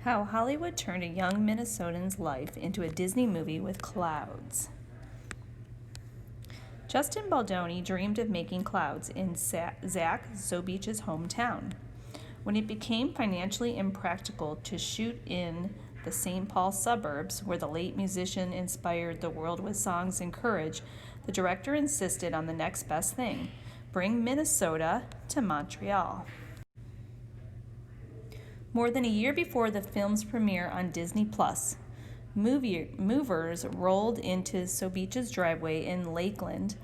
How Hollywood turned a young Minnesotan's life into a Disney movie with clouds. Justin Baldoni dreamed of making clouds in Zach Zobich's hometown. When it became financially impractical to shoot in the St. Paul suburbs, where the late musician inspired the world with songs and courage, the director insisted on the next best thing: bring Minnesota to Montreal. More than a year before the film's premiere on Disney Plus, movers rolled into Sobich's driveway in Lakeland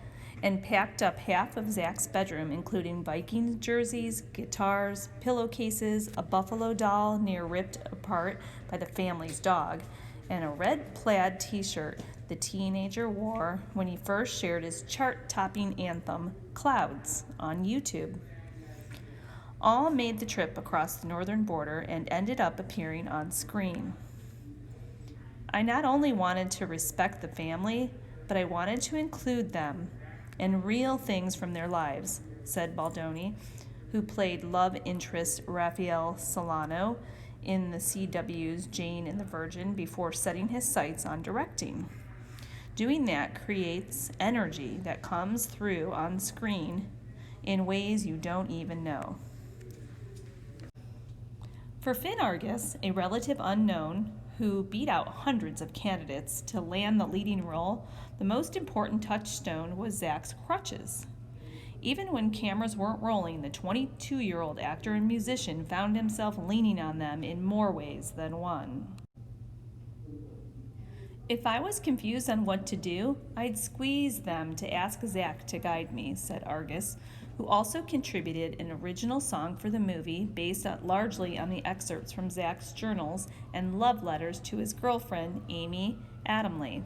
and packed up half of Zach's bedroom, including Vikings jerseys, guitars, pillowcases, a buffalo doll near ripped apart by the family's dog, and a red plaid t-shirt the teenager wore when he first shared his chart-topping anthem, Clouds, on YouTube. All made the trip across the northern border and ended up appearing on screen. I not only wanted to respect the family, but I wanted to include them and real things from their lives, said Baldoni, who played love interest Raphael Solano in the CW's Jane and the Virgin before setting his sights on directing. Doing that creates energy that comes through on screen in ways you don't even know. For Finn Argus, a relative unknown who beat out hundreds of candidates to land the leading role, the most important touchstone was Zach's crutches. Even when cameras weren't rolling, the 22-year-old actor and musician found himself leaning on them in more ways than one. If I was confused on what to do, I'd squeeze them to ask Zach to guide me, said Argus, who also contributed an original song for the movie based largely on the excerpts from Zach's journals and love letters to his girlfriend, Amy Adamley.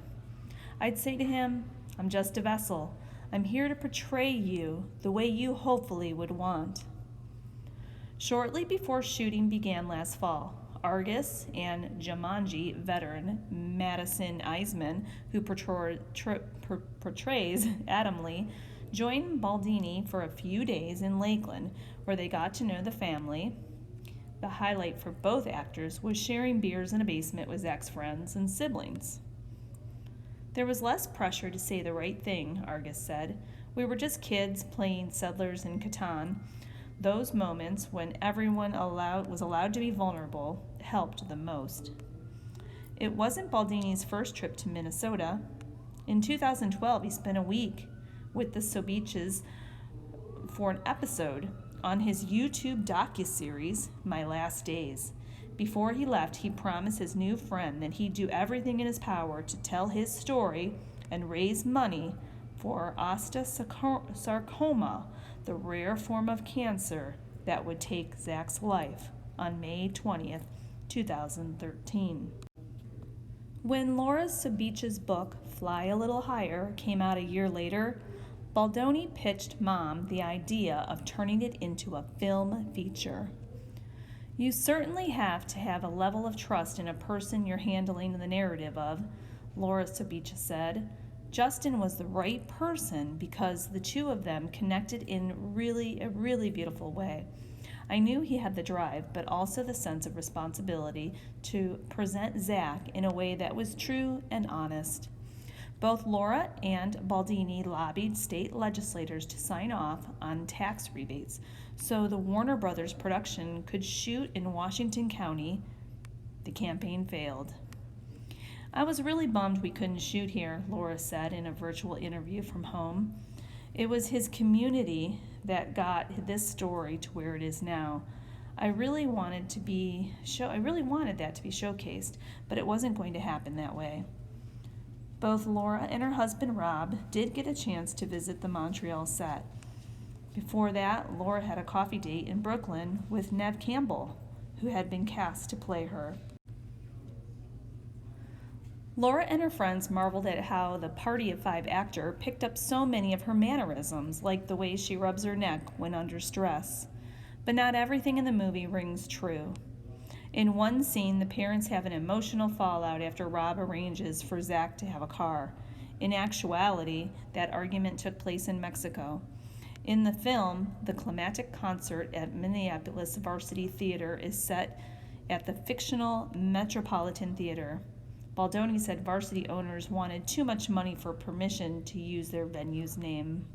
I'd say to him, I'm just a vessel. I'm here to portray you the way you hopefully would want. Shortly before shooting began last fall, Argus and Jumanji veteran Madison Eisman, who portrays Adamley, joined Baldini for a few days in Lakeland, where they got to know the family. The highlight for both actors was sharing beers in a basement with Zach's friends and siblings. There was less pressure to say the right thing, Argus said. We were just kids playing Settlers in Catan. Those moments when everyone was allowed to be vulnerable helped the most. It wasn't Baldini's first trip to Minnesota. In 2012, he spent a week with the Sobiches for an episode on his YouTube docuseries, My Last Days. Before he left, he promised his new friend that he'd do everything in his power to tell his story and raise money for osteosarcoma, the rare form of cancer that would take Zach's life, on May 20th, 2013. When Laura Sobich's book, Fly a Little Higher, came out a year later, Baldoni pitched Mom the idea of turning it into a film feature. You certainly have to have a level of trust in a person you're handling the narrative of, Laura Sobich said. Justin was the right person because the two of them connected in a really beautiful way. I knew he had the drive, but also the sense of responsibility to present Zach in a way that was true and honest. Both Laura and Baldini lobbied state legislators to sign off on tax rebates so the Warner Brothers production could shoot in Washington County. The campaign failed. I was really bummed we couldn't shoot here, Laura said in a virtual interview from home. It was his community that got this story to where it is now. I really wanted that to be showcased, but it wasn't going to happen that way. Both Laura and her husband Rob did get a chance to visit the Montreal set. Before that, Laura had a coffee date in Brooklyn with Neve Campbell, who had been cast to play her. Laura and her friends marveled at how the Party of Five actor picked up so many of her mannerisms, like the way she rubs her neck when under stress. But not everything in the movie rings true. In one scene, the parents have an emotional fallout after Rob arranges for Zach to have a car. In actuality, that argument took place in Mexico. In the film, the climactic concert at Minneapolis Varsity Theater is set at the fictional Metropolitan Theater. Baldoni said Varsity owners wanted too much money for permission to use their venue's name.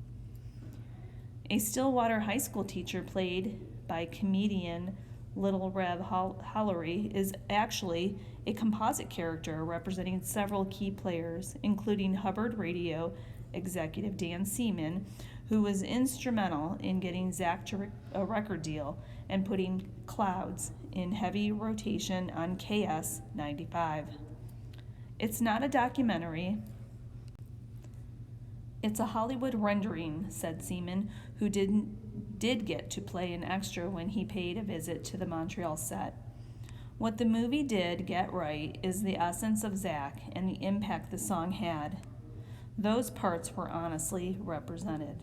A Stillwater High School teacher, played by comedian Little Rev Hollery, is actually a composite character representing several key players, including Hubbard Radio executive Dan Seaman, who was instrumental in getting Zach a record deal and putting Clouds in heavy rotation on KS 95. It's not a documentary. It's a Hollywood rendering, said Seaman, who did get to play an extra when he paid a visit to the Montreal set. What the movie did get right is the essence of Zach and the impact the song had. Those parts were honestly represented.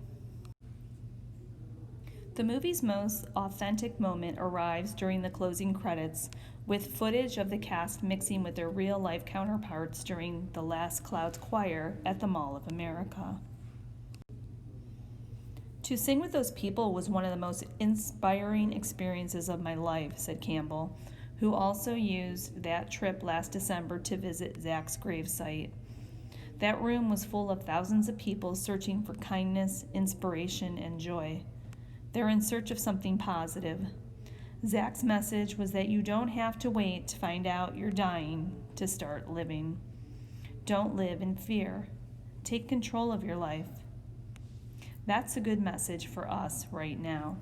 The movie's most authentic moment arrives during the closing credits, with footage of the cast mixing with their real-life counterparts during the Last Clouds Choir at the Mall of America. To sing with those people was one of the most inspiring experiences of my life, said Campbell, who also used that trip last December to visit Zach's gravesite. That room was full of thousands of people searching for kindness, inspiration, and joy. They're in search of something positive. Zach's message was that you don't have to wait to find out you're dying to start living. Don't live in fear. Take control of your life. That's a good message for us right now.